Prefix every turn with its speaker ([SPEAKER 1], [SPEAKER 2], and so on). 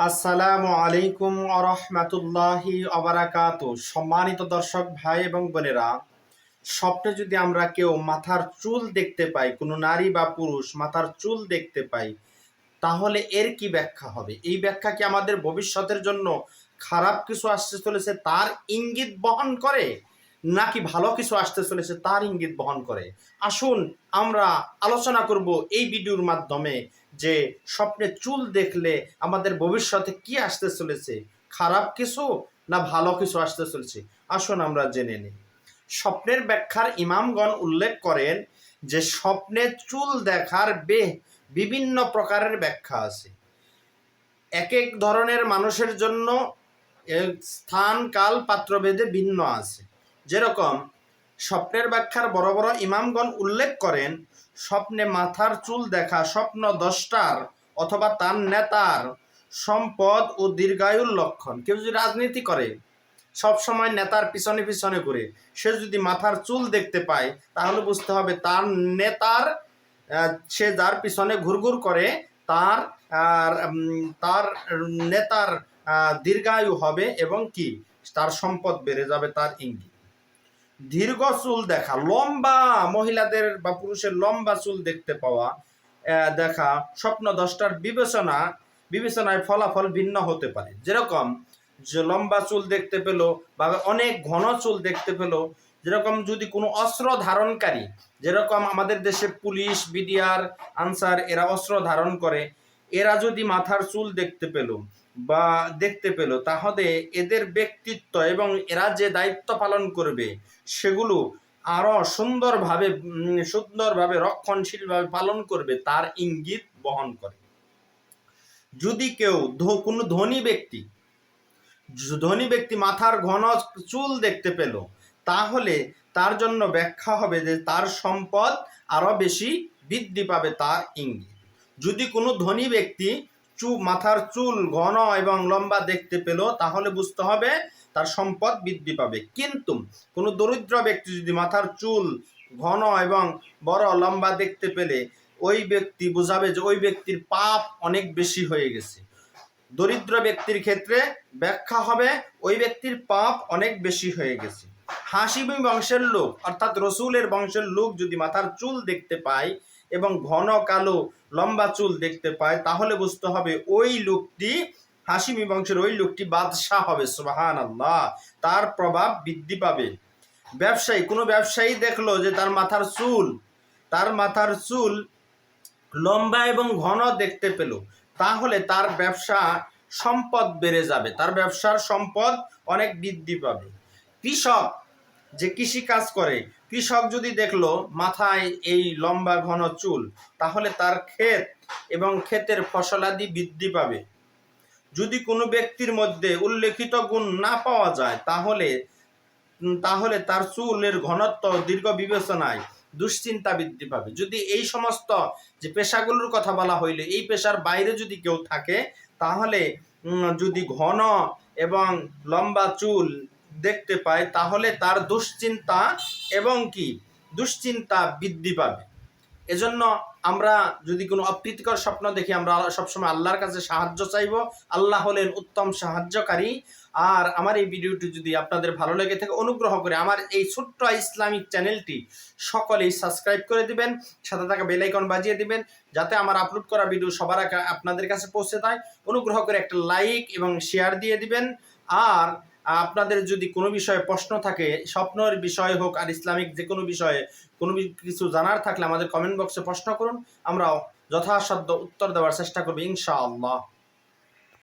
[SPEAKER 1] আসসালামু আলাইকুম আরহামাতুল্লাহি আবারাকাতু। সম্মানিত দর্শক ভাই এবং বোনেরা, স্বপ্নে যদি আমরা কেউ মাথার চুল দেখতে পাই, কোনো নারী বা পুরুষ মাথার চুল দেখতে পাই, তাহলে এর কি ব্যাখ্যা হবে? এই ব্যাখ্যা কি আমাদের ভবিষ্যতের জন্য খারাপ কিছু আসতে চলেছে তার ইঙ্গিত বহন করে, নাকি ভালো কিছু আসতে চলেছে তার ইঙ্গিত বহন করে? আসুন আমরা আলোচনা করব এই ভিডিওর মাধ্যমে যে স্বপ্নে চুল দেখলে আমাদের ভবিষ্যতে কি আসতে চলেছে, খারাপ কিছু না ভালো কিছু আসতে চলেছে। আসুন আমরা জেনে নিই। স্বপ্নের ব্যাখ্যার ইমামগণ উল্লেখ করেন যে স্বপ্নে চুল দেখার বিভিন্ন প্রকারের ব্যাখ্যা আছে। এক এক ধরনের মানুষের জন্য স্থান কাল পাত্রভেদে ভিন্ন আছে। যেরকম স্বপ্নের ব্যাখ্যার বড় বড় ইমামগণ উল্লেখ করেন, স্বপ্নে মাথার চুল দেখা স্বপ্ন দ্রষ্টার অথবা তার নেতার সম্পদ ও দীর্ঘায়ুর লক্ষণ। কেউ যদি রাজনীতি করে, সব সময় নেতার পিছনে পিছনে ঘুরে, সে যদি মাথার চুল দেখতে পায় তাহলে বুঝতে হবে তার নেতার সে যার পিছনে ঘুরঘুর করে তার তার নেতার দীর্ঘায়ু হবে এবং কি তার সম্পদ বেড়ে যাবে, তার ইঙ্গিত। দীর্ঘ চুল দেখা, লম্বা মহিলাদের বা পুরুষের লম্বা চুল দেখতে পাওয়া দেখা স্বপ্ন দ্রষ্টার বিবেচনায় ফলাফল ভিন্ন হতে পারে। যেরকম যে লম্বা চুল দেখতে পেল বা অনেক ঘন চুল দেখতে পেল, যেরকম যদি কোনো অস্ত্র ধারণকারী, যেরকম আমাদের দেশে পুলিশ, বিডিআর, আনসার এরা অস্ত্র ধারণ করে, এরা যদি মাথার চুল দেখতে পেল তাহলে এদের ব্যক্তিত্ব এবং এরা যে দায়িত্ব পালন করবে সেগুলো আরো সুন্দরভাবে রক্ষণশীলভাবে পালন করবে, তার ইঙ্গিত বহন করে। যদি কেউ কোনো ধনী ব্যক্তি মাথার ঘন চুল দেখতে পেল, তাহলে তার জন্য ব্যাখ্যা হবে যে তার সম্পদ আরো বেশি বৃদ্ধি পাবে, তার ইঙ্গিত। যদি কোনো ধনী ব্যক্তি মাথার চুল ঘন এবং লম্বা দেখতে পেল, তাহলে বুঝতে হবে তার সম্পদ বৃদ্ধি পাবে। কিন্তু কোনো দরিদ্র ব্যক্তি যদি মাথার চুল ঘন এবং বড় লম্বা দেখতে পেলে, ওই ব্যক্তি বোঝাবে যে ওই ব্যক্তির পাপ অনেক বেশি হয়ে গেছে। দরিদ্র ব্যক্তির ক্ষেত্রে ব্যাখ্যা হবে ওই ব্যক্তির পাপ অনেক বেশি হয়ে গেছে। হাশিমি বংশের লোক অর্থাৎ রসুলের বংশের লোক যদি মাথার চুল দেখতে পায় এবং ঘন কালো লম্বা চুল দেখতে পায়, তাহলে বুঝতে হবে ওই লোকটি, হাশিমি বংশের ওই লোকটি বাদশাহ হবে। সুবহানাল্লাহ, তার প্রভাব বৃদ্ধি পাবে। কোনো ব্যবসায়ী দেখলো যে তার মাথার চুল লম্বা এবং ঘন দেখতে পেল, তাহলে তার ব্যবসা সম্পদ বেড়ে যাবে, তার ব্যবসার সম্পদ অনেক বৃদ্ধি পাবে। কৃষক যে কৃষি কাজ করে, কৃষক যদি দেখলো মাথায় এই লম্বা ঘন চুল, তাহলে তার ক্ষেত এবং ক্ষেতের ফসলাদি বৃদ্ধি পাবে। যদি কোনো ব্যক্তির মধ্যে উল্লেখিত গুণ না পাওয়া যায়, তাহলে তার চুলের ঘনত্ব দীর্ঘ বিবেচনায় দুশ্চিন্তা বৃদ্ধি পাবে। যদি এই সমস্ত যে পেশাগুলোর কথা বলা হইলে এই পেশার বাইরে যদি কেউ থাকে, তাহলে যদি ঘন এবং লম্বা চুল দেখতে পায়, তাহলে তার দুশ্চিন্তা বৃদ্ধি পাবে। এজন্য আমরা যদি কোনো অপ্রীতিকর স্বপ্ন দেখি, আমরা সবসময় আল্লাহর কাছে সাহায্য চাইব। আল্লাহ হলেন উত্তম সাহায্যকারী। আর আমার এই ভিডিওটি যদি আপনাদের ভালো লেগে থাকে, অনুগ্রহ করে আমার এই ছোট্ট ইসলামিক চ্যানেলটি সকলেই সাবস্ক্রাইব করে দিবেন, সাথে থাকা বেল আইকন বাজিয়ে দিবেন, যাতে আমার আপলোড করা ভিডিও সবার আগে আপনাদের কাছে পৌঁছে যায়। অনুগ্রহ করে একটা লাইক এবং শেয়ার দিয়ে দিবেন। আর আপনাদের যদি কোনো বিষয়ে প্রশ্ন থাকে, স্বপ্নের বিষয় হোক আর ইসলামিক যে কোনো বিষয়ে কোনো কিছু জানার থাকলে আমাদের কমেন্ট বক্সে প্রশ্ন করুন, আমরা যথাসাধ্য উত্তর দেওয়ার চেষ্টা করব ইনশাআল্লাহ।